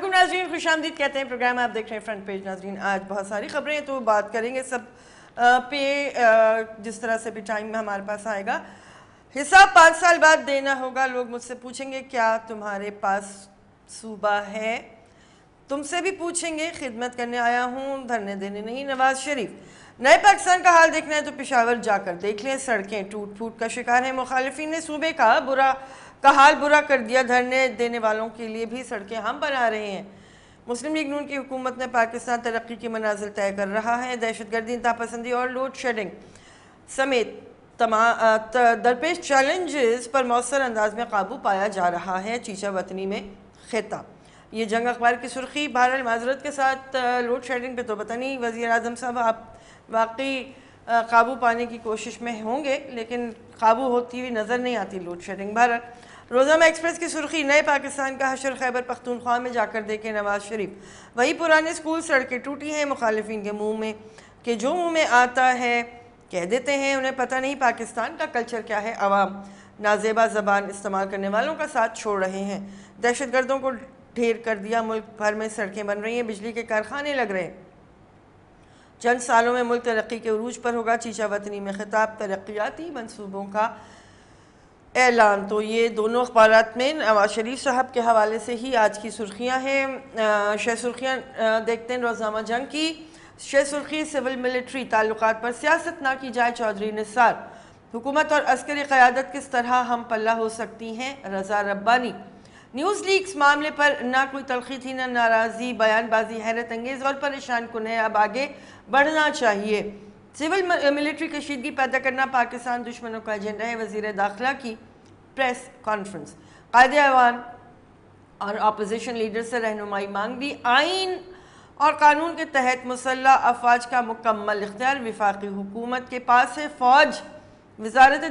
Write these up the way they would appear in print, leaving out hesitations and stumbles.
वालेकुम नाज़रीन, खुशामदीद कहते हैं प्रोग्राम आप देख रहे हैं फ्रंट पेज। नाज़रीन आज बहुत सारी खबरें हैं तो बात करेंगे सब पे जिस तरह से भी टाइम हमारे पास आएगा। हिसाब 5 साल बाद देना होगा। लोग मुझसे पूछेंगे क्या तुम्हारे पास सूबा है, तुमसे भी पूछेंगे। खिदमत करने आया हूँ, धरने देने नहीं। नवाज शरीफ नए पाकिस्तान का हाल देखना है तो पेशावर जाकर देख लें। सड़कें टूट फूट का शिकार है। मुखालिफिन ने सूबे का हाल बुरा कर दिया। धरने देने वालों के लिए भी सड़कें हम बना रहे हैं। मुस्लिम लीग नून की हुकूमत ने पाकिस्तान तरक्की की मनाजिल तय कर रहा है। दहशतगर्दी, इंतहापसंदी और लोड शेडिंग समेत दरपेश चैलेंजेस पर मौसर अंदाज में काबू पाया जा रहा है। चीचा वतनी में खिताब, ये जंग अखबार की सुर्खी। बहरहाल माजरत के साथ लोड शेडिंग पे तो पता नहीं वज़ीर आज़म साहब आप वाकई काबू पाने की कोशिश में होंगे, लेकिन काबू होती हुई नज़र नहीं आती लोड शेडिंग। बहरहाल रोज़ाना एक्सप्रेस की सुर्खी, नए पाकिस्तान का हशर खैबर पख्तूनख्वा में जाकर देखे नवाज शरीफ। वही पुराने स्कूल, सड़कें टूटी हैं। मुखालिफिन के मुँह में कि जो मुँह में आता है कह देते हैं, उन्हें पता नहीं पाकिस्तान का कल्चर क्या है। अवाम नाजेबा ज़बान इस्तेमाल करने वालों का साथ छोड़ रहे हैं। दहशतगर्दों को ढेर कर दिया। मुल्क भर में सड़कें बन रही हैं, बिजली के कारखाने लग रहे हैं। चंद सालों में मुल्क तरक्की के उरूज पर होगा। चीचा वतनी में खिताब, तरक्याती मंसूबों का ऐलान। तो ये दोनों अखबारात में नवाज शरीफ साहब के हवाले से ही आज की सुर्खियाँ हैं। शह सुर्खियाँ देखते हैं रोज़नामा जंग की। शह सुर्खी, सिविल मिलिट्री ताल्लुकात पर सियासत ना की जाए। चौधरी निसार, हुकूमत और अस्करी क़यादत किस तरह हम पल्ला हो सकती हैं। रज़ा रब्बानी, न्यूज़ लीक्स मामले पर ना कोई तलखी थी ना नाराज़ी। बयानबाजी हैरत अंगेज़ और परेशान कुन है, अब आगे बढ़ना चाहिए। सिविल मिलिट्री कशीदगी पैदा करना पाकिस्तान दुश्मनों का एजेंडा है। वज़ीर दाखिला की प्रेस कॉन्फ्रेंस। कायदे ऐवान और अपोजिशन लीडर से रहनुमाई मांग दी। आइन और कानून के तहत मुसल्लह अफवाज का मुकम्मल इख्तियार वफाकी हुकूमत के पास है। फ़ौज वज़ारत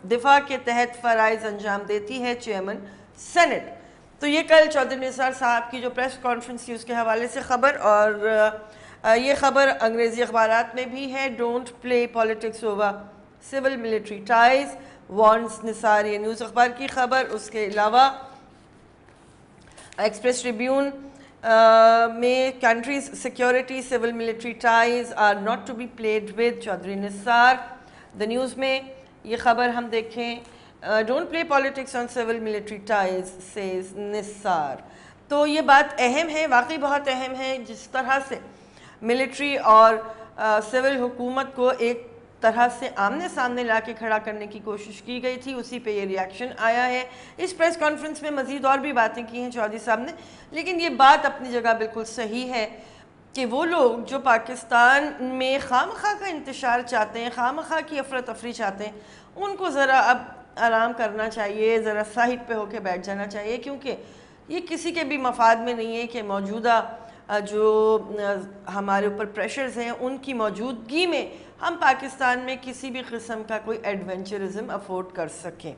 दिफा के तहत फ़राइज़ अंजाम देती है। Chairman senate. तो ये कल चौधरी निसार साहब की जो प्रेस कॉन्फ्रेंस थी उसके हवाले से ख़बर, और ये ख़बर अंग्रेज़ी अखबारात में भी है। Don't play politics over civil military ties warns Nisar, ये न्यूज़ अखबार की ख़बर। उसके अलावा एक्सप्रेस ट्रिब्यून में countries security civil military ties are not to be played with. Chaudhry Nisar. The News में ये ख़बर हम देखें, don't play politics on civil military ties says Nisar. तो ये बात अहम है, वाकई बहुत अहम है। जिस तरह से मिलिट्री और सिविल हुकूमत को एक तरह से आमने सामने ला के खड़ा करने की कोशिश की गई थी, उसी पे ये रिएक्शन आया है। इस प्रेस कॉन्फ्रेंस में मज़ीद और भी बातें की हैं चौधरी साहब ने, लेकिन ये बात अपनी जगह बिल्कुल सही है कि वो लोग जो पाकिस्तान में खामखा का इंतशार चाहते हैं, खामखा की अफरा तफरी चाहते हैं, उनको ज़रा अब आराम करना चाहिए, ज़रा साइड पे होके बैठ जाना चाहिए, क्योंकि ये किसी के भी मफाद में नहीं है कि मौजूदा जो हमारे ऊपर प्रेशर्स हैं उनकी मौजूदगी में हम पाकिस्तान में किसी भी किस्म का कोई एडवेंचरिज्म अफोर्ड कर सकें।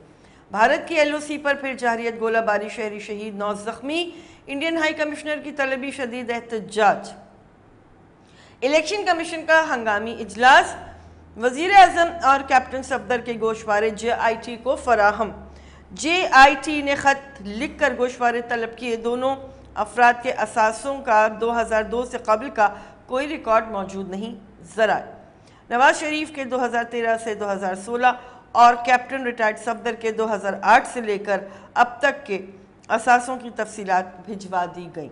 भारत की LOC पर फिर जारियत गोलाबारी, शहरी शहीद 9 ज़ख्मी। इंडियन हाई कमिश्नर की तलबी, शदीद एहतजाज। इलेक्शन कमीशन का हंगामी इजलास। वज़ीर आज़म और कैप्टन सफदर के गोशवारे JIT को फराहम। JIT ने ख़त लिख कर गोशवारे तलब किए। दोनों अफराद के असासों का 2002 से कबल का कोई रिकॉर्ड मौजूद नहीं। ज़रा नवाज शरीफ के 2013 से 2016 और कैप्टन रिटायर्ड सफदर के 2008 से लेकर अब तक के असासों की तफसीलात भिजवा दी गई।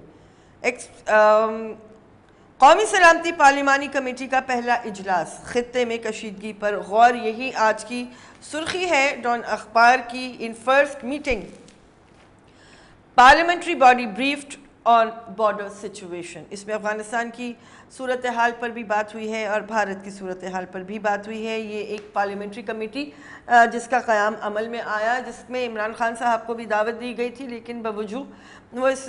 कौमी सलामती पार्लिमानी कमेटी का पहला इजलास, खित्ते में कशीदगी पर गौर, यही आज की सुर्खी है डॉन अखबार की। In first meeting parliamentary body briefed on border situation. इसमें अफ़गानिस्तान की सूरत हाल पर भी बात हुई है और भारत की सूरत हाल पर भी बात हुई है। ये एक पार्लियामेंट्री कमेटी जिसका क़याम अमल में आया, जिसमें इमरान खान साहब को भी दावत दी गई थी, लेकिन बावजूद वो इस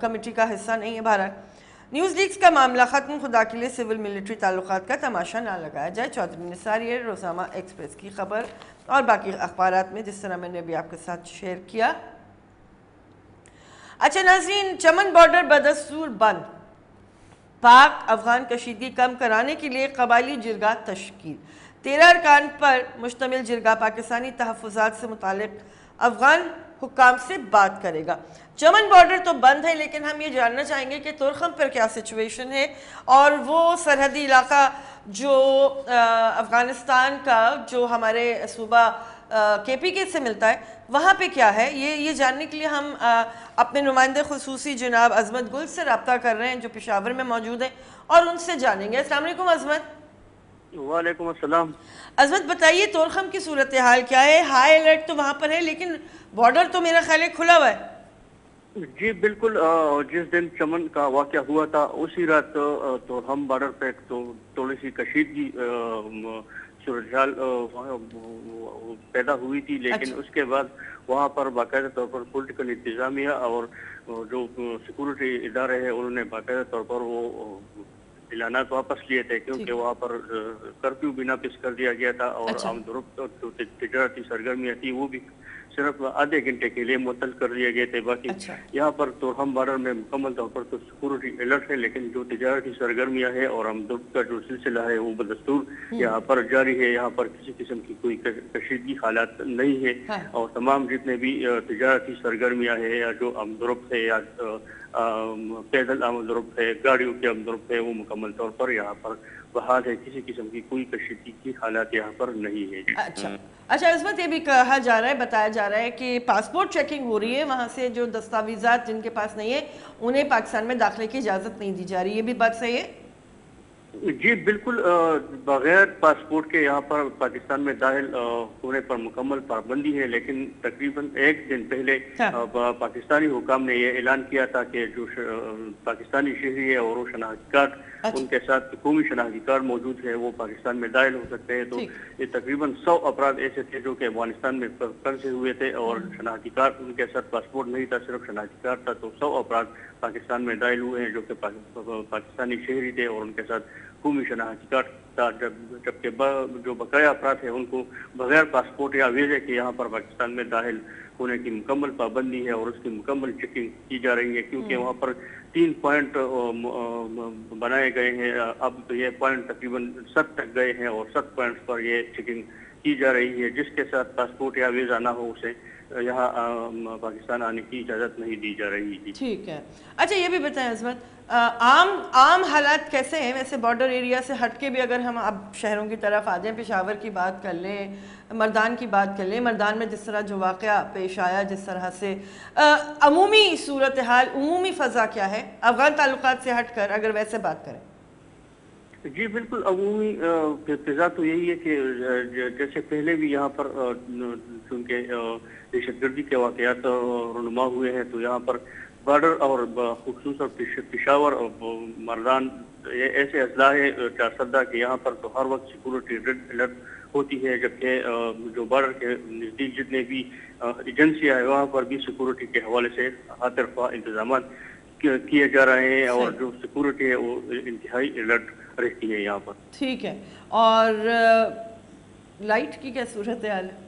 कमेटी का हिस्सा नहीं है। भारत न्यूज़ लीक्स का मामला ख़त्म, खुदा के लिए सिविल मिलिट्री ताल्लुकात का तमाशा ना लगाया जाए। चौधरी निसार, ये रोज़ाना एक्सप्रेस की ख़बर। और बाकी अखबारात में जिस तरह मैंने अभी आपके साथ शेयर किया। अच्छा नाज़रीन, चमन बॉर्डर बदस्तूर बंद। पाक अफगान कशीदगी कम कराने के लिए कबायली जिरगा तश्कील। 13 अरकान पर मुश्तमिल जिरगा पाकिस्तानी तहफ़्फ़ुज़ात से मुतालिक अफगान हुक्काम से बात करेगा। چمن بارڈر تو بند ہے، لیکن ہم یہ جاننا چاہیں گے کہ تورخم پر کیا سچویشن ہے، اور وہ سرحدی علاقہ جو افغانستان کا جو ہمارے صوبہ KPK سے ملتا ہے وہاں پہ کیا ہے، یہ جاننے کے لیے ہم اپنے نمائندے خصوصی جناب عظمت گل سے رابطہ کر رہے ہیں جو پشاور میں موجود ہیں، اور ان سے جانیں گے۔ السلام علیکم عظمت۔ وعلیکم السلام۔ عظمت بتائیے تورخم کی صورتحال کیا ہے؟ ہائی الرٹ تو وہاں پر ہے، لیکن بارڈر تو میرا خیال ہے کھلا ہوا ہے۔ جی بالکل، جس دن چمن کا واقعہ ہوا تھا اسی رات تورخم بارڈر پہ تو تھوڑی سی کشیدگی صورتحال پیدا ہوئی تھی، لیکن اس کے بعد وہاں پر باقاعدہ طور پر پولیٹیکل انتظامیہ اور جو سیکورٹی ادارے ہیں انہوں نے باقاعدہ طور پر وہ اعلانات واپس لیے تھے، کیونکہ وہاں پر کرفیو بھی نافذ کر دیا گیا تھا، اور عام جو تجارتی سرگرمیاں تھی وہ بھی صرف آدھے گھنٹے کے لیے معطل کر دیے گئے تھے۔ باقی یہاں پر تورخم بارڈر میں مکمل طور پر تو سیکورٹی الرٹ ہے، لیکن جو تجارتی سرگرمیاں ہیں اور آمدورفت کا جو سلسلہ ہے وہ بدستور یہاں پر جاری ہے۔ یہاں پر کسی قسم کی کوئی کشیدگی حالات نہیں ہے، اور تمام جتنے بھی تجارتی سرگرمیاں ہیں یا جو آمدورفت ہے یا پیدل آمدورفت ہے، گاڑیوں کی آمدورفت ہے، وہ مکمل طور پر یہاں پر بحال ہے۔ کسی قسم کی کوئی کشیدگی کی حالات یہاں پر نہیں ہے۔ اچھا عظمت، یہ بھی کہا جا رہا ہے، بتایا جا رہا ہے کہ پاسپورٹ چیکنگ ہو رہی ہے، وہاں سے جو دستاویزات جن کے پاس نہیں ہے انہیں پاکستان میں داخلے کی اجازت نہیں دی جا رہی، یہ بھی بات صحیح ہے؟ جی بالکل، بغیر پاسپورٹ کے یہاں پر پاکستان میں داخل ہونے پر مکمل پابندی ہے، لیکن تقریباً ایک دن پہلے پاکستانی حکام نے یہ اعلان کیا تھا کہ جو پاکستانی شہری ہے اور وہ شناختی کارڈ ان کے ساتھ قومی شناختی کارڈ موجود ہے وہ پاکستان میں داخل ہو سکتے ہیں۔ تو یہ تقریباً 100 افراد ایسے تھے جو کہ افغانستان میں پھنسے ہوئے تھے اور شناختی کارڈ ان کے ساتھ پاسپورٹ نہیں تھا، صرف شناختی کارڈ تھا۔ تو 100 افراد پاکستان میں داخل ہوئے ہیں جو کہ پاکستانی شہری تھے اور ان کے ساتھ قومی شناختی کارڈ تھا، جبکہ جو بقایا افراد ہیں ان کو بغیر پاسپورٹ یا ویزے کے یہاں پر پاکستان میں داخل ہونے کی مکمل پابندی ہے، اور اس کی مکمل چیکنگ کی جا رہی ہے، کیونکہ وہاں پر 3 پوائنٹ بنائے گئے ہیں۔ اب یہ پوائنٹ تقریباً 7 تک گئے ہیں، اور 7 پوائنٹس پر یہ چیکنگ کی جا رہی ہے۔ جس کے ساتھ پاسپورٹ یا ویزا نہ ہو اسے یہاں پاکستان آنے کی اجازت نہیں دی جا رہی تھی۔ ٹھیک ہے۔ اچھا یہ بھی بتائیں عظمت، عام حالات کیسے ہیں ویسے بارڈر ایریا سے ہٹ کے بھی؟ اگر ہم اب شہروں کی طرف آ جائیں، پشاور کی بات کر لیں، مردان کی بات کر لیں، مردان میں جس طرح جو واقعہ پیش آیا، جس طرح سے عمومی صورتحال، عمومی فضا کیا ہے افغان تعلقات سے ہٹ کر اگر ویسے بات کریں؟ جی بالکل، عمومی فضا تو یہی ہے کہ جیسے پہلے بھی یہاں پر چونکہ دہشت گردی کے واقعات رونما ہوئے ہیں، تو یہاں پر بارڈر اور خصوصاً پشاور اور مردان یہ ایسے اضلاع ہیں چارسدہ کہ یہاں پر تو ہر وقت سیکورٹی ریڈ الرٹ ہوتی ہے، جبکہ جو بارڈر کے نزدیک جتنے بھی ایجنسیاں ہیں وہاں پر بھی سیکورٹی کے حوالے سے ہاتھ انتظامات کیے جا رہے ہیں، اور جو سیکورٹی ہے وہ انتہائی الرٹ رہتی ہے یہاں پر۔ ٹھیک ہے۔ اور لائٹ کی کیا صورتحال ہے،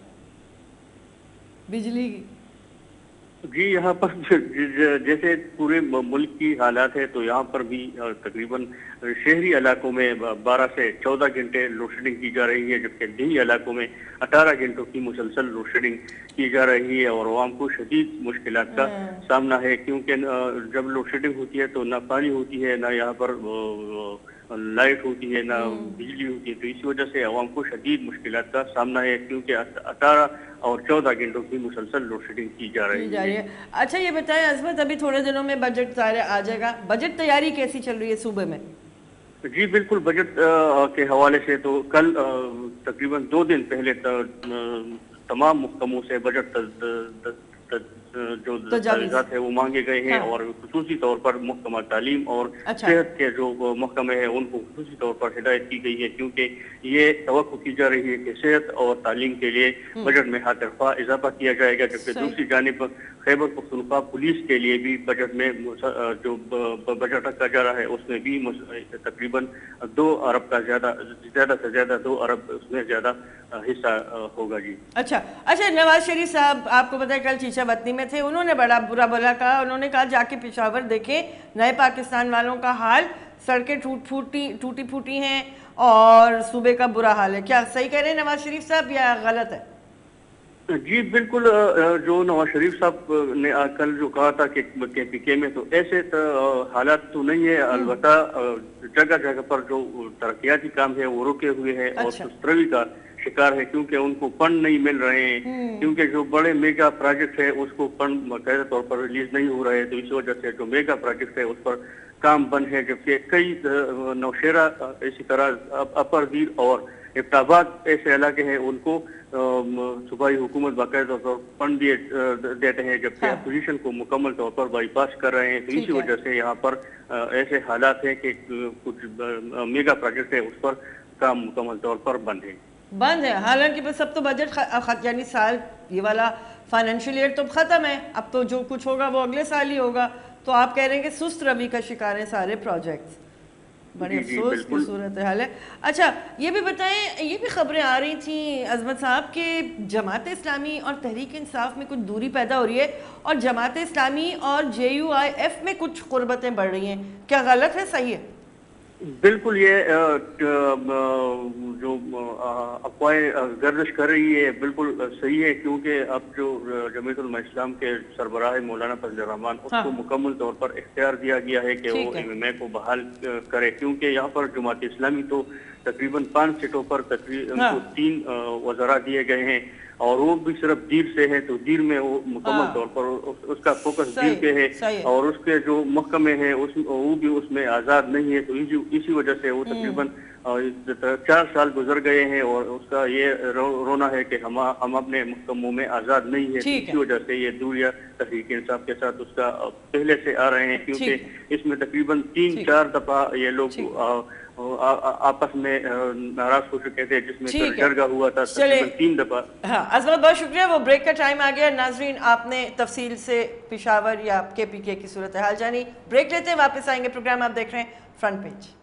بجلی کی؟ جی یہاں پر جیسے پورے ملک کی حالات ہے تو یہاں پر بھی تقریباً شہری علاقوں میں 12 سے 14 گھنٹے لوڈ شیڈنگ کی جا رہی ہے، جبکہ دیہی علاقوں میں 18 گھنٹوں کی مسلسل لوڈ شیڈنگ کی جا رہی ہے، اور عوام کو شدید مشکلات کا سامنا ہے، کیونکہ جب لوڈ شیڈنگ ہوتی ہے تو نہ پانی ہوتی ہے، نہ یہاں پر لائٹ ہوتی ہے، نہ بجلی ہوتی ہے، تو اسی وجہ سے عوام کو شدید مشکلات کا سامنا ہے، کیونکہ 18 اور 14 گھنٹوں کی مسلسل لوڈ شیڈنگ کی جا رہی ہے۔ اچھا یہ بتائیں عظمت، ابھی تھوڑے دنوں میں بجٹ ظاہر آ جائے گا، بجٹ تیاری کیسی چل رہی ہے صوبے میں؟ جی بالکل، بجٹ کے حوالے سے تو کل تقریباً 2 دن پہلے تمام محکموں سے بجٹ جو دستاویزات ہیں وہ مانگے گئے ہیں، اور خصوصی طور پر محکمہ تعلیم اور صحت کے جو محکمے ہیں ان کو خصوصی طور پر ہدایت کی گئی ہے، کیونکہ یہ توقع کی جا رہی ہے کہ صحت اور تعلیم کے لیے بجٹ میں ہر طرفہ اضافہ کیا جائے گا، جبکہ دوسری جانب خیبر پختونخوا پولیس کے لیے بھی بجٹ میں جو بجٹ رکھا جا رہا ہے اس میں بھی تقریباً 2 ارب کا زیادہ سے زیادہ 2 ارب اس میں زیادہ حصہ ہوگا۔ جی اچھا نواز شریف صاحب آپ کو پتہ ہے کل چیچا وطنی میں تھے، انہوں نے بڑا برا بھلا کہا، انہوں نے کہا جا کے پشاور دیکھیں نئے پاکستان والوں کا حال، سڑکیں ٹوٹی پھوٹی ہیں اور صوبے کا برا حال ہے۔ کیا صحیح کہہ رہے ہیں نواز شریف صاحب یا غلط ہے؟ जी बिल्कुल, जो नवाज शरीफ साहब ने कल जो कहा था कि KPK में तो ऐसे हालात तो नहीं है, अलबत्ता जगह जगह पर जो तरक्याती काम है वो रुके हुए हैं और अच्छा। सुस्त्रवी का शिकार है, क्योंकि उनको फंड नहीं मिल रहे हैं, क्योंकि जो बड़े मेगा प्रोजेक्ट है उसको फंड बाकायदा तौर पर रिलीज नहीं हो रहे हैं, तो इस वजह से जो मेगा प्रोजेक्ट है उस पर काम बंद है, जबकि कई नौशेरा इसी तरह अपर दीर और इफ्ताबाद ऐसे इलाके हैं उनको सूबाई हुकूमत बाकायदा तौर पर फंड दिए देते हैं, जबकि हाँ। अपोजिशन को मुकम्मल तौर पर बाईपास कर रहे हैं, तो ठीक इसी है। वजह से यहाँ पर ऐसे हालात हैं कि कुछ मेगा प्रोजेक्ट है उस पर काम मुकम्मल तौर पर बंद है। बंद है, हालांकि बस अब तो बजट यानी साल ये वाला फाइनेंशियल ईयर तो ख़त्म है, अब तो जो कुछ होगा वो अगले साल ही होगा। तो आप कह रहे हैं कि सुस्त रवि का शिकार है सारे प्रोजेक्ट्स, बड़े जी जी अफसोस की बिल्कुल। सूरत हाल है। अच्छा, ये भी बताएं, ये भी खबरें आ रही थी अजमत साहब कि जमात इस्लामी और तहरीक इंसाफ में कुछ दूरी पैदा हो रही है और जमात इस्लामी और JUIF में कुछ कुर्बतें बढ़ रही हैं, क्या गलत है, सही है? बिल्कुल, ये जो अफवाहें गर्दिश कर रही है बिल्कुल सही है, क्योंकि अब जो जमीयत उलमा इस्लाम के सरबराह मौलाना फजल रहमान हाँ। उसको मुकम्मल तौर पर इख्तियार दिया गया है कि वो ठीक है। MMA को बहाल करे, क्योंकि यहाँ पर जमात इस्लामी तो तकरीबन 5 सीटों पर हाँ। उनको 3 वज़रा दिए गए हैं और वो भी सिर्फ दीर से है, तो दीर में वो मुकम्मल हाँ। तौर पर उसका फोकस सही दीर पे है सही है। और उसके जो महकमे हैं वो भी उसमें आज़ाद नहीं है, तो इसी वजह से वो तकरीबन 4 साल गुजर गए हैं और उसका ये रोना है कि हम अपने महकमों में आज़ाद नहीं है, तो ठीक इसी है। वजह से ये दूरिया तहरीक इंसाफ के साथ उसका पहले से आ रहे हैं, क्योंकि ठीक है। इसमें तकरीबन ठीक 3-4 दफा ये लोग ठीक आपस में नाराज हो चुके थे, जिसमें फिर ठीक है। जरगा हुआ था चले, तकरीबन 3 दफा। हाँ अजमत बहुत शुक्रिया, वो ब्रेक का टाइम आ गया। नाजरीन, आपने तफसील से पिशावर या KPK की सूरत हाल जानी। ब्रेक लेते हैं, वापस आएंगे। प्रोग्राम आप देख रहे हैं फ्रंट पेज।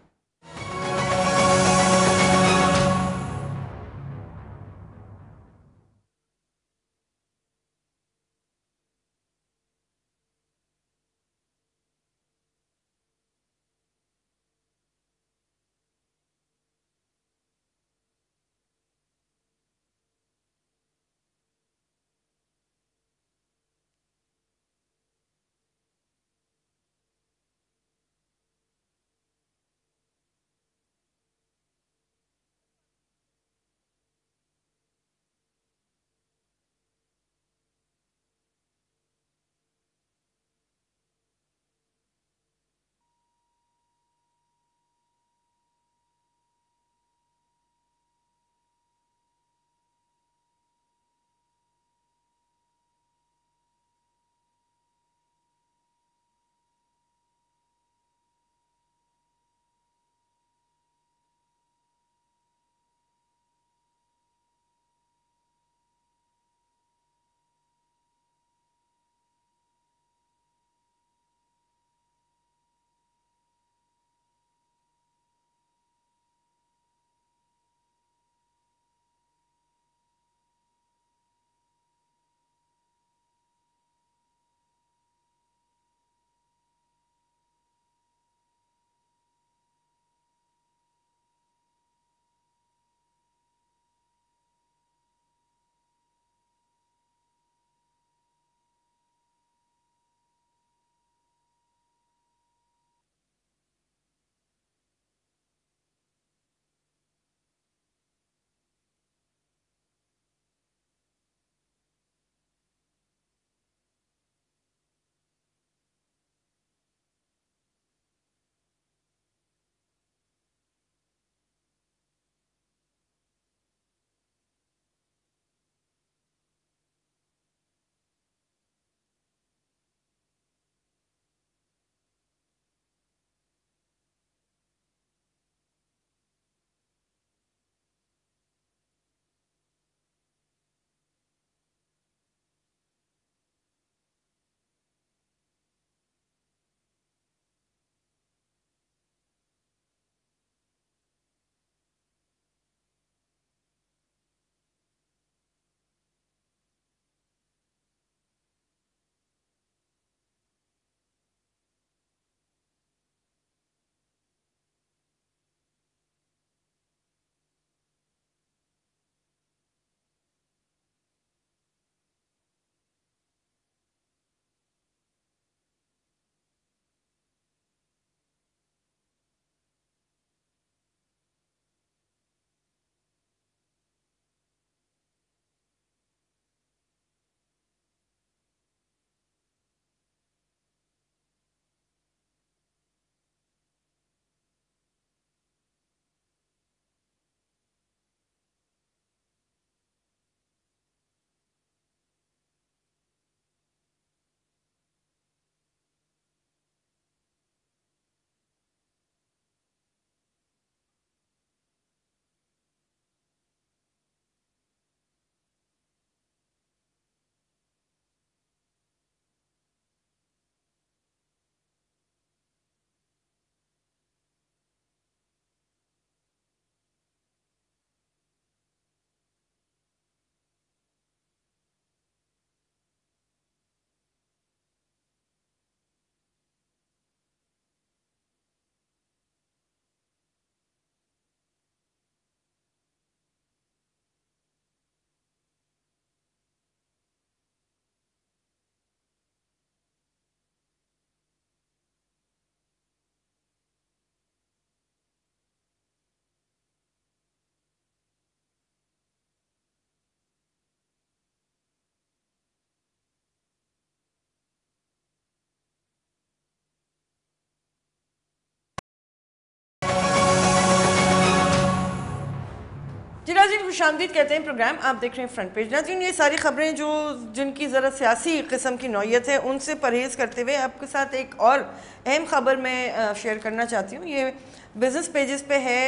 नाज़रीन खुशामदीद कहते हैं प्रोग्राम, आप देख रहे हैं फ्रंट पेज। नाज़रीन ये सारी खबरें जो जिनकी ज़रा सियासी किस्म की नौयत है उनसे परहेज़ करते हुए आपके साथ एक और अहम ख़बर मैं शेयर करना चाहती हूँ। ये बिज़नेस पेजेस पे है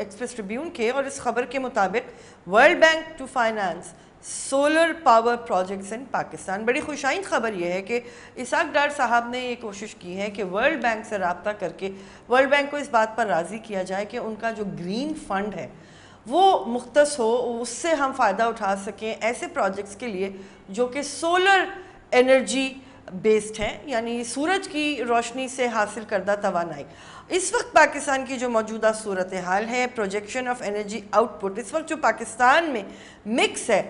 एक्सप्रेस ट्रिब्यून के, और इस खबर के मुताबिक World Bank to finance solar power projects in Pakistan. बड़ी खुशाइन ख़बर यह है कि इसाक डार साहब ने ये कोशिश की है कि वर्ल्ड बैंक से रब्ता करके वर्ल्ड बैंक को इस बात पर राज़ी किया जाए कि उनका जो ग्रीन फंड है वो मुख्तस हो, उससे हम फ़ायदा उठा सकें ऐसे प्रोजेक्ट्स के लिए जो कि सोलर एनर्जी बेस्ड हैं, यानी सूरज की रोशनी से हासिल करदा तवानाई। इस वक्त पाकिस्तान की जो मौजूदा सूरत हाल है, प्रोजेक्शन ऑफ एनर्जी आउटपुट, इस वक्त जो पाकिस्तान में मिक्स है,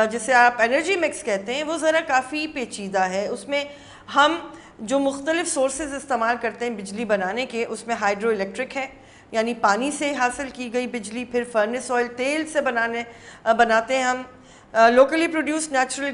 जिसे आप एनर्जी मिक्स कहते हैं, वो ज़रा काफ़ी पेचीदा है। उसमें हम जो मुख्तलिफ सोर्सेज इस्तेमाल करते हैं बिजली बनाने के, उसमें हाइड्रो इलेक्ट्रिक है यानी पानी से हासिल की गई बिजली, फिर फर्नेस ऑयल तेल से बनाते हैं हम, लोकली प्रोड्यूस नेचुरल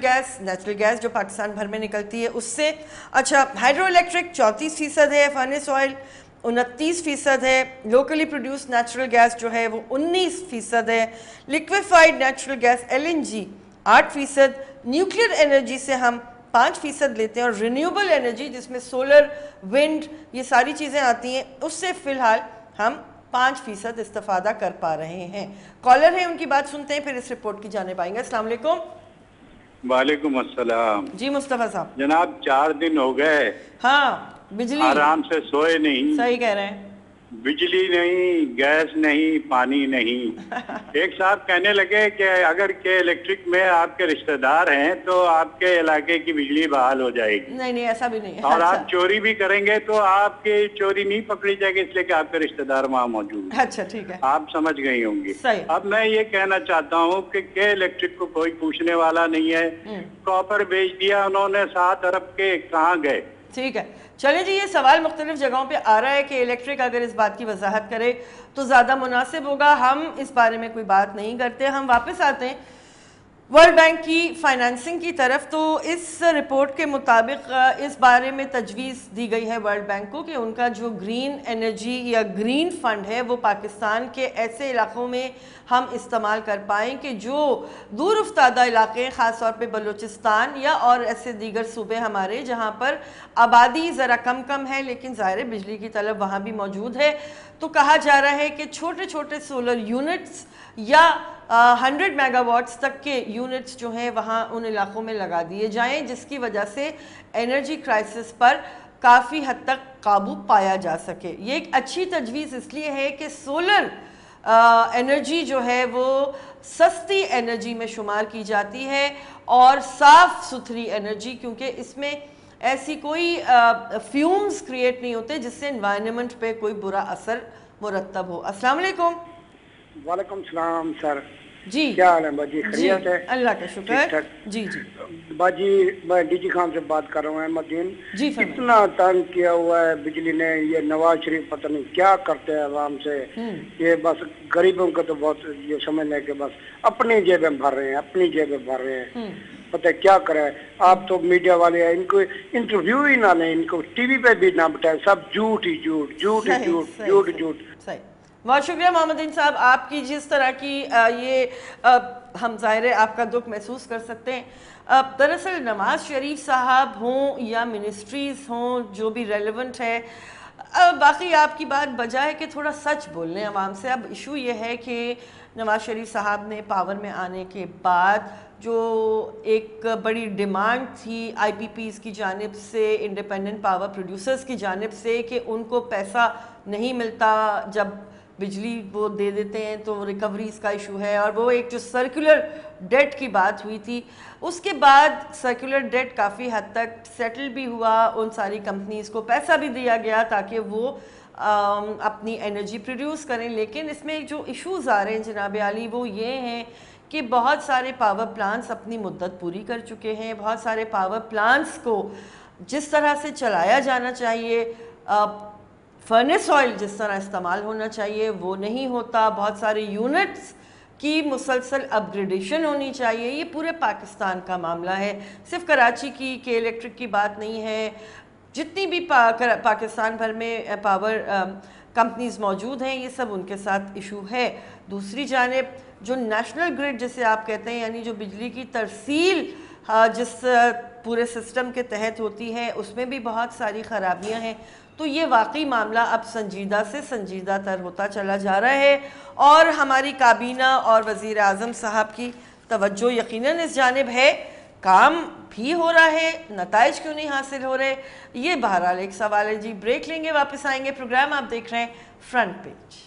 गैस जो पाकिस्तान भर में निकलती है उससे। अच्छा, हाइड्रो इलेक्ट्रिक 34% है, फर्नेस ऑयल 29% है, लोकली प्रोड्यूस नेचुरल गैस जो है वो 19% है, liquefied natural gas LNG 8%, nuclear energy से हम 5% लेते हैं, और रिन्यूएबल एनर्जी जिसमें सोलर, विंड, ये सारी चीज़ें आती हैं, उससे फ़िलहाल हम 5% इस्तेफादा कर पा रहे हैं। कॉलर है, उनकी बात सुनते हैं, फिर इस रिपोर्ट की जानिब आएंगे। अस्सलाम वालेकुम। वालेकुम अस्सलाम। जी मुस्तफ़ा साहब। जनाब 4 दिन हो गए, हाँ, बिजली आराम से सोए नहीं। सही कह रहे हैं। बिजली नहीं, गैस नहीं, पानी नहीं। एक साहब कहने लगे कि अगर के इलेक्ट्रिक में आपके रिश्तेदार हैं तो आपके इलाके की बिजली बहाल हो जाएगी। नहीं, ऐसा भी नहीं है। और अच्छा। आप चोरी भी करेंगे तो आपकी चोरी नहीं पकड़ी जाएगी, इसलिए कि आपके रिश्तेदार वहाँ मौजूद हैं। अच्छा, ठीक है, आप समझ गई होंगी। सही। अब मैं ये कहना चाहता हूँ कि के इलेक्ट्रिक को कोई पूछने वाला नहीं है। कॉपर बेच दिया उन्होंने 7 अरब के, कहाँ गए? ठीक है, चलें जी। ये सवाल मुख्तलिफ जगहों पे आ रहा है कि इलेक्ट्रिक अगर इस बात की वजाहत करे तो ज़्यादा मुनासिब होगा। हम इस बारे में कोई बात नहीं करते। हम वापस आते हैं वर्ल्ड बैंक की फाइनेंसिंग की तरफ। तो इस रिपोर्ट के मुताबिक इस बारे में तजवीज़ दी गई है वर्ल्ड बैंक को कि उनका जो ग्रीन एनर्जी या ग्रीन फंड है वो पाकिस्तान के ऐसे इलाकों में हम इस्तेमाल कर पाएँ कि जो दूर उफ्तादा इलाके, ख़ास तौर पे बलूचिस्तान या और ऐसे दीगर सूबे हमारे जहाँ पर आबादी ज़रा कम है लेकिन ज़ाहिर बिजली की तलब वहाँ भी मौजूद है। तो कहा जा रहा है कि छोटे छोटे सोलर यूनिट्स या 100 मेगावाट्स तक के यूनिट्स जो हैं वहाँ उन इलाकों में लगा दिए जाएं, जिसकी वजह से एनर्जी क्राइसिस पर काफ़ी हद तक काबू पाया जा सके। ये एक अच्छी तजवीज़ इसलिए है कि सोलर एनर्जी जो है वो सस्ती एनर्जी में शुमार की जाती है और साफ़ सुथरी एनर्जी, क्योंकि इसमें ऐसी कोई फ्यूम्स क्रिएट नहीं होते जिससे एनवायरनमेंट पे कोई बुरा असर मुरतब हो। अस्सलाम वालेकुम। वालेकुम सलाम सर। जी, क्या हाल है बाजी? खैरियत है? अल्लाह का शुक्र। जी बाजी, मैं डीजी खान से बात कर रहा हूँ, अहमदीन। जी, इतना तंग किया हुआ है बिजली ने, ये नवाज शरीफ पता नहीं क्या करते हैं आवाम से। ये बस गरीबों को तो बहुत ये समझ लें कि बस अपनी जेबें भर रहे हैं, अपनी जेबें भर रहे हैं। पता है क्या करे? आप तो मीडिया वाले हैं, इनको इंटरव्यू ही ना लें, इनको टीवी पे भी ना बताए, सब झूठ ही झूठ, झूठ ही झूठ, झूठ झूठ। सही, बहुत शुक्रिया मोहम्मदीन साहब आपकी जिस तरह की हम ज़ाहिर आपका दुख महसूस कर सकते हैं। दरअसल नवाज शरीफ साहब हों या मिनिस्ट्रीज़ हों, जो भी रेलेवेंट है, बाकी आपकी बात बजा है कि थोड़ा सच बोल लें आवाम से। अब इशू ये है कि नवाज शरीफ साहब ने पावर में आने के बाद जो एक बड़ी डिमांड थी IPPs की जानिब से, इंडिपेंडेंट पावर प्रोड्यूसर्स की जानिब से, कि उनको पैसा नहीं मिलता जब बिजली वो दे देते हैं तो रिकवरीज का इशू है, और वो एक जो सर्कुलर डेट की बात हुई थी, उसके बाद सर्कुलर डेट काफ़ी हद तक सेटल भी हुआ, उन सारी कंपनीज़ को पैसा भी दिया गया ताकि वो अपनी एनर्जी प्रोड्यूस करें। लेकिन इसमें जो इश्यूज़ आ रहे हैं जनाब आली वो ये हैं कि बहुत सारे पावर प्लांट्स अपनी मुद्दत पूरी कर चुके हैं। बहुत सारे पावर प्लांट्स को जिस तरह से चलाया जाना चाहिए, फर्नेस ऑयल जिस तरह इस्तेमाल होना चाहिए वो नहीं होता। बहुत सारे यूनिट्स की मुसलसल अपग्रेडेशन होनी चाहिए। ये पूरे पाकिस्तान का मामला है, सिर्फ कराची की के इलेक्ट्रिक की बात नहीं है। जितनी भी पाकिस्तान भर में पावर कंपनीज मौजूद हैं, ये सब उनके साथ इशू है। दूसरी जानिब جو نیشنل گریڈ جسے آپ کہتے ہیں یعنی جو بجلی کی ترسیل جس پورے سسٹم کے تحت ہوتی ہے اس میں بھی بہت ساری خرابیاں ہیں. تو یہ واقعی معاملہ اب سنجیدہ سے سنجیدہ تر ہوتا چلا جا رہا ہے اور ہماری کابینہ اور وزیر اعظم صاحب کی توجہ یقیناً اس جانب ہے. کام بھی ہو رہا ہے, نتائج کیوں نہیں حاصل ہو رہے, یہ بہرحال ایک سوال ہے جی. بریک لیں گے, واپس آئیں گے. پروگرام آپ دیکھ رہے ہیں فرنٹ پیج.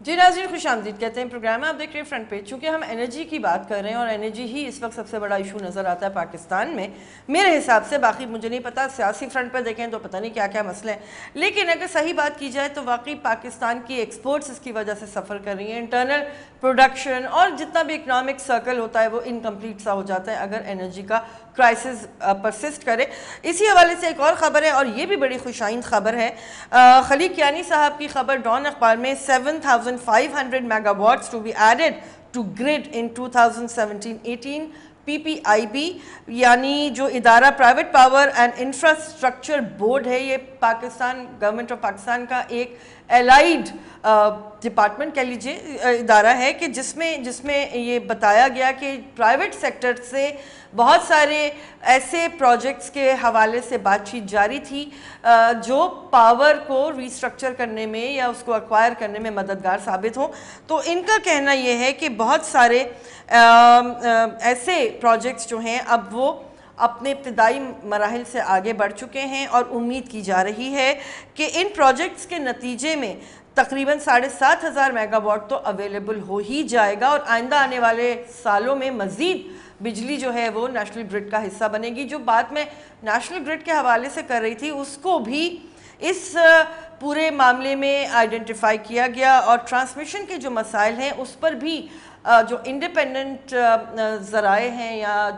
جی ناظرین خوش آمدید کہتے ہیں پروگرام میں. آپ دیکھ رہے ہیں فرنٹ پیج. چونکہ ہم انرجی کی بات کر رہے ہیں اور انرجی ہی اس وقت سب سے بڑا ایشو نظر آتا ہے پاکستان میں میرے حساب سے. باقی مجھے نہیں پتا, سیاسی فرنٹ پہ دیکھیں تو پتہ نہیں کیا کیا مسئلے ہیں, لیکن اگر صحیح بات کی جائے تو واقعی پاکستان کی ایکسپورٹس اس کی وجہ سے سفر کر رہی ہیں. انٹرنل پروڈکشن اور جتنا بھی اکنامک سرکل ہوتا ہے وہ انکمپلیٹ سا ہو جاتا ہے اگر انرجی کا کرائسس پرسسٹ کرے. اسی حوالے سے ایک اور خبر ہے اور یہ بھی بڑی خوش آئند خبر ہے. خلیق کیانی صاحب کی خبر ڈان اخبار میں 7,500 megawatts to be added to grid in 2017-18. P P I B یعنی جو ادارہ private power and infrastructure board ہے, یہ پاکستان گورنمنٹ آف پاکستان کا ایک الائیڈ ڈپارٹمنٹ کہہ لیجئے ادارہ ہے کہ جس میں یہ بتایا گیا کہ پرائیویٹ سیکٹر سے بہت سارے ایسے پروجیکٹس کے حوالے سے بات چیت جاری تھی جو پاور کو ریسٹرکچر کرنے میں یا اس کو ایکوائر کرنے میں مددگار ثابت ہوں. تو ان کا کہنا یہ ہے کہ بہت سارے ایسے پروجیکٹس جو ہیں اب وہ اپنے ابتدائی مراحل سے آگے بڑھ چکے ہیں اور امید کی جا رہی ہے کہ ان پروجیکٹس کے نتیجے میں तकरीबन 7,500 मेगावाट तो अवेलेबल हो ही जाएगा और आइंदा आने वाले सालों में मज़ीद बिजली जो है वो नेशनल ग्रिड का हिस्सा बनेगी। जो बात मैं नेशनल ग्रिड के हवाले से कर रही थी उसको भी इस पूरे मामले में आइडेंटिफाई किया गया और ट्रांसमिशन के जो मसाइल हैं उस पर भी जो इंडिपेंडेंट ज़राए हैं या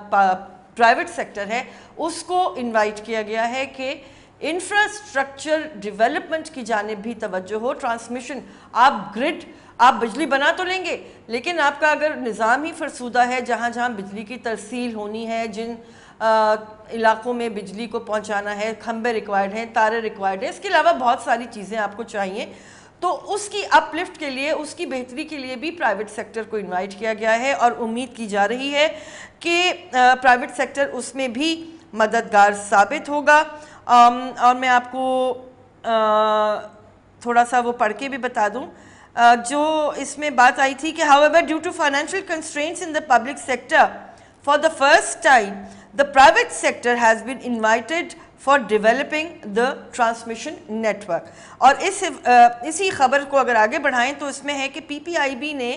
प्राइवेट सेक्टर है उसको इनवाइट किया गया है कि इंफ्रास्ट्रक्चर डेवलपमेंट की जानिब भी तवज्जो हो। ट्रांसमिशन, आप ग्रिड, आप बिजली बना तो लेंगे लेकिन आपका अगर निज़ाम ही फरसूदा है, जहाँ जहाँ बिजली की तरसील होनी है, जिन इलाकों में बिजली को पहुँचाना है, खंबे रिक्वायर्ड हैं, तारे रिक्वायर्ड हैं, इसके अलावा बहुत सारी चीज़ें आपको चाहिए, तो उसकी अपलिफ्ट के लिए, उसकी बेहतरी के लिए भी प्राइवेट सेक्टर को इनवाइट किया गया है और उम्मीद की जा रही है कि प्राइवेट सेक्टर उसमें भी मददगार साबित होगा। और मैं आपको थोड़ा सा वो पढ़ के भी बता दूं जो इसमें बात आई थी कि however due to financial constraints in the public sector for the first time the private sector has been invited for developing the transmission network। और इसी खबर को अगर आगे बढ़ाएं तो इसमें है कि PPIB ने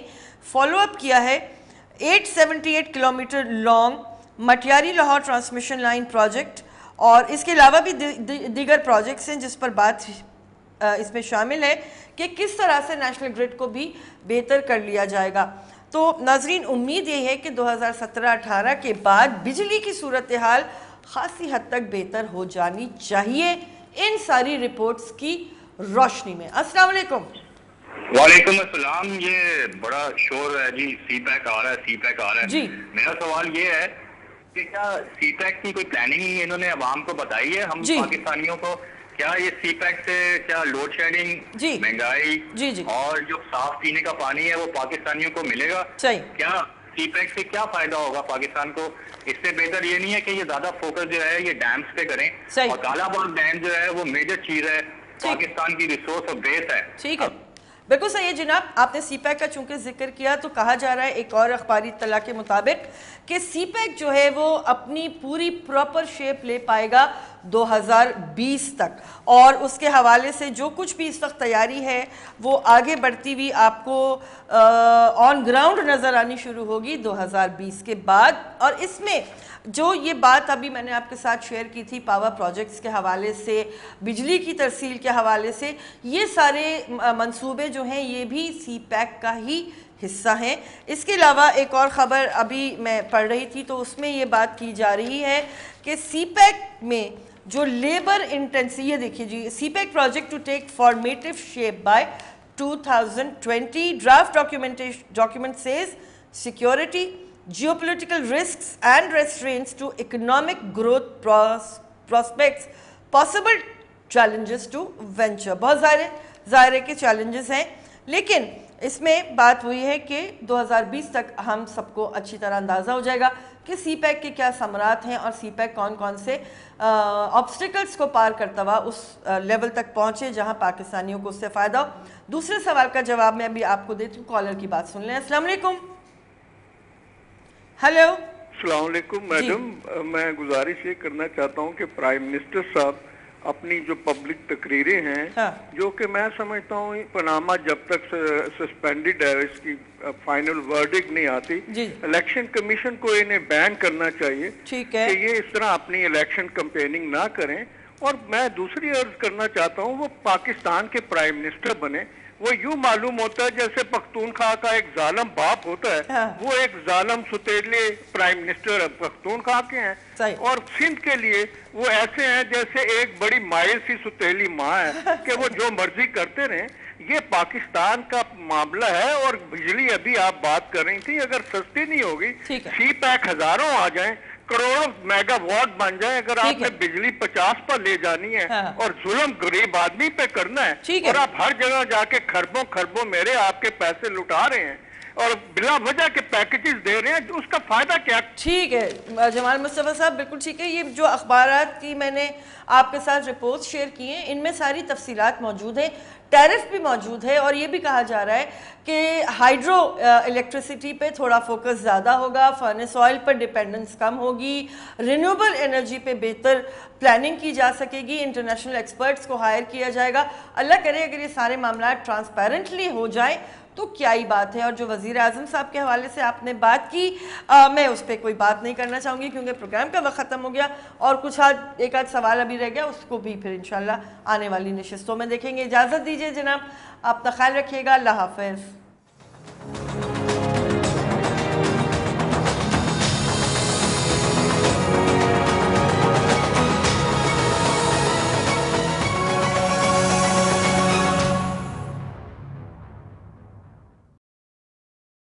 फॉलो अप किया है 878 kilometre long Matiari Lahore transmission line project और इसके अलावा भी दीगर प्रोजेक्ट्स हैं जिस पर बात इसमें शामिल है कि किस तरह से नेशनल ग्रिड को भी बेहतर कर लिया जाएगा। तो नाजरीन, उम्मीद यही है कि 2017-18 के बाद बिजली की सूरत हाल खासी हद तक बेहतर हो जानी चाहिए इन सारी रिपोर्ट्स की रोशनी में। अस्सलाम वालेकुम। वालेकुम अस्सलाम। ये बड़ा शोर है जी, सीपैक आ रहा है, सीपैक आ रहा है जी। मेरा सवाल ये है कि क्या सीपैक की कोई प्लानिंग इन्होंने अवाम को बताई है, हम पाकिस्तानियों को? क्या ये सीपैक से क्या लोड शेडिंग, महंगाई और जो साफ पीने का पानी है वो पाकिस्तानियों को मिलेगा? क्या सीपैक से क्या फायदा होगा पाकिस्तान को? इससे बेहतर ये नहीं है कि ये ज्यादा फोकस जो है ये डैम्स पे करें और कालाबाग डैम जो है वो मेजर चीज है, पाकिस्तान की रिसोर्स और बेस है। ठीक है, बिल्कुल सही है जनाब। आपने सीपैक का चूंकि जिक्र किया तो कहा जा रहा है एक और अखबारी इत्तला के मुताबिक कि सीपैक जो है वो अपनी पूरी प्रॉपर शेप ले पाएगा 2020 तक और उसके हवाले से जो कुछ भी इस वक्त तैयारी है वो आगे बढ़ती हुई आपको ऑन ग्राउंड नज़र आनी शुरू होगी 2020 के बाद। और इसमें जो ये बात अभी मैंने आपके साथ शेयर की थी पावर प्रोजेक्ट्स के हवाले से, बिजली की तरसील के हवाले से, ये सारे मंसूबे जो हैं ये भी सीपैक का ही हिस्सा हैं। इसके अलावा एक और ख़बर अभी मैं पढ़ रही थी तो उसमें ये बात की जा रही है कि सीपैक में जो लेबर इंटेंसिव, ये देखिए जी, CPEC project to take formative shape by 2020, draft document says security, geopolitical risks and restraints to economic growth prospects, possible challenges to venture। बहुत ज़ाहिर के challenges हैं लेकिन इसमें बात हुई है कि 2020 तक हम सबको अच्छी तरह अंदाज़ा हो जाएगा कि सीपैक के क्या समरात हैं और सीपैक कौन कौन से ऑब्स्टिकल्स को पार करता हुआ उस लेवल तक पहुँचे जहाँ पाकिस्तानियों को उससे फ़ायदा हो। दूसरे सवाल का जवाब मैं अभी आपको देती हूँ, कॉलर की बात सुन लें। अस्सलाम वालेकुम। हेलो। अस्सलाम वालेकुम मैडम, मैं गुजारिश ये करना चाहता हूँ कि प्राइम मिनिस्टर साहब अपनी जो पब्लिक तकरीरें हैं जो कि मैं समझता हूँ पनामा जब तक सस्पेंडेड है, इसकी फाइनल वर्डिक्ट नहीं आती, इलेक्शन कमीशन को इन्हें बैन करना चाहिए। ठीक है, कि ये इस तरह अपनी इलेक्शन कैंपेनिंग ना करें। और मैं दूसरी अर्ज करना चाहता हूँ वो पाकिस्तान के प्राइम मिनिस्टर बने, वो यूं मालूम होता है जैसे पख्तूनख्वा का एक जालम बाप होता है, वो एक जालम सुतेले प्राइम मिनिस्टर पख्तूनख्वा के हैं और सिंध के लिए वो ऐसे हैं जैसे एक बड़ी माइल सी सुतेली माँ है कि वो जो मर्जी करते रहें। ये पाकिस्तान का मामला है। और बिजली अभी आप बात कर रही थी, अगर सस्ती नहीं होगी, सीपैक हजारों आ जाए, करोड़ों मेगावाट बन जाए, अगर आपने बिजली 50 पर ले जानी है और जुल्म गरीब आदमी पे करना है और आप हर जगह जाके खरबों खरबों मेरे आपके पैसे लुटा रहे हैं और बिला वजह के पैकेजेस दे रहे हैं, उसका फायदा क्या? ठीक है जमाल मुस्तफा साहब, बिल्कुल ठीक है। ये जो अखबारात की मैंने आपके साथ रिपोर्ट शेयर की हैं इनमें सारी तफसीलात मौजूद हैं, टैरिफ भी मौजूद है और ये भी कहा जा रहा है کہ ہائیڈرو الیکٹریسٹی پہ تھوڑا فوکس زیادہ ہوگا، فرنس آئل پر ڈیپینڈنس کم ہوگی، رینیوبل انرجی پہ بہتر پلاننگ کی جا سکے گی، انٹرنیشنل ایکسپرٹس کو ہائر کیا جائے گا۔ اللہ کرے اگر یہ سارے معاملات ٹرانسپیرنٹلی ہو جائیں تو کیا ہی بات ہے۔ اور جو وزیر اعظم صاحب کے حوالے سے آپ نے بات کی، میں اس پہ کوئی بات نہیں کرنا چاہوں گی کیونکہ پروگرام کا وقت ختم ہو گیا، اور کچھ ایک آدھ سوال ابھی رہ گیا، اس کو بھی پھر انشاءاللہ آنے والی نشستوں میں دیکھیں گے۔ اجازت دیجیے جناب، آپ کا خیال رکھیے گا، اللہ حافظ۔